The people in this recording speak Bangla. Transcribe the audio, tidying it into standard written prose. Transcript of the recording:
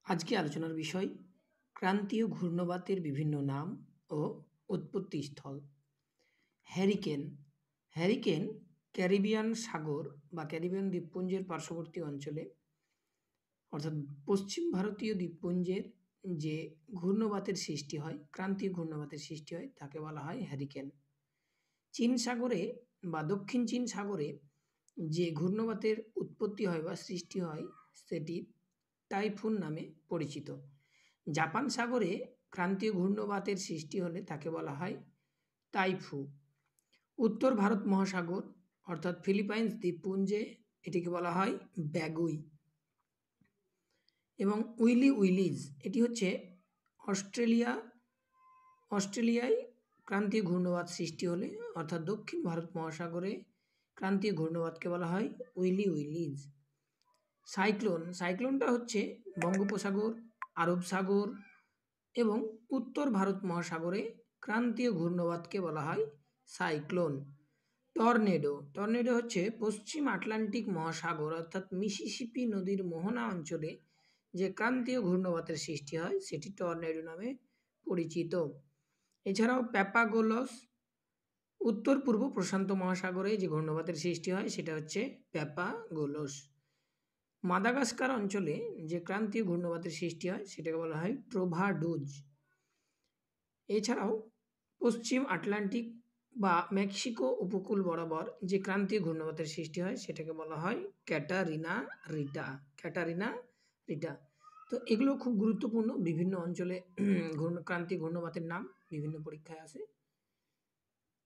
আজকে আলোচনার বিষয় ক্রান্তীয় ঘূর্ণবাতের বিভিন্ন নাম ও উৎপত্তি স্থল। হ্যারিকেন। হ্যারিকেন ক্যারিবিয়ান সাগর বা ক্যারিবিয়ান দ্বীপপুঞ্জের পার্শ্ববর্তী অঞ্চলে অর্থাৎ পশ্চিম ভারতীয় দ্বীপপুঞ্জের যে ঘূর্ণবাতের সৃষ্টি হয়, ক্রান্তীয় ঘূর্ণবাতের সৃষ্টি হয়, তাকে বলা হয় হ্যারিকেন। চীন সাগরে বা দক্ষিণ চীন সাগরে যে ঘূর্ণবাতের উৎপত্তি হয় বা সৃষ্টি হয় সেটি টাইফুন নামে পরিচিত। জাপান সাগরে ক্রান্তীয় ঘূর্ণবাতের সৃষ্টি হলে তাকে বলা হয় টাইফু। উত্তর ভারত মহাসাগর অর্থাৎ ফিলিপাইন্স দ্বীপপুঞ্জে এটিকে বলা হয় ব্যাগুই। এবং উইলি উইলিজ এটি হচ্ছে অস্ট্রেলিয়ায় ক্রান্তীয় ঘূর্ণবাত সৃষ্টি হলে অর্থাৎ দক্ষিণ ভারত মহাসাগরে ক্রান্তীয় ঘূর্ণবাতকে বলা হয় উইলি উইলিজ। সাইক্লোনটা হচ্ছে বঙ্গোপসাগর, আরব সাগর এবং উত্তর ভারত মহাসাগরে ক্রান্তীয় ঘূর্ণবাতকে বলা হয় সাইক্লোন। টর্নেডো হচ্ছে পশ্চিম আটলান্টিক মহাসাগর অর্থাৎ মিসিসিপি নদীর মোহনা অঞ্চলে যে ক্রান্তীয় ঘূর্ণবাতের সৃষ্টি হয় সেটি টর্নেডো নামে পরিচিত। এছাড়াও প্যাপাগোলস উত্তর পূর্ব প্রশান্ত মহাসাগরে যে ঘূর্ণবাতের সৃষ্টি হয় সেটা হচ্ছে প্যাপাগোলস। মাদাগাস্কার অঞ্চলে যে ক্রান্তীয় ঘূর্ণবাতের সৃষ্টি হয় সেটাকে বলা হয় ট্রোভাডোজ। এছাড়াও পশ্চিম আটলান্টিক বা মেক্সিকো উপকূল বরাবর যে ক্রান্তীয় ঘূর্ণবাতের সৃষ্টি হয় সেটাকে বলা হয় ক্যাটারিনা রিটা। তো এগুলো খুব গুরুত্বপূর্ণ। বিভিন্ন অঞ্চলে ক্রান্তীয় ঘূর্ণবাতের নাম বিভিন্ন পরীক্ষায় আসে।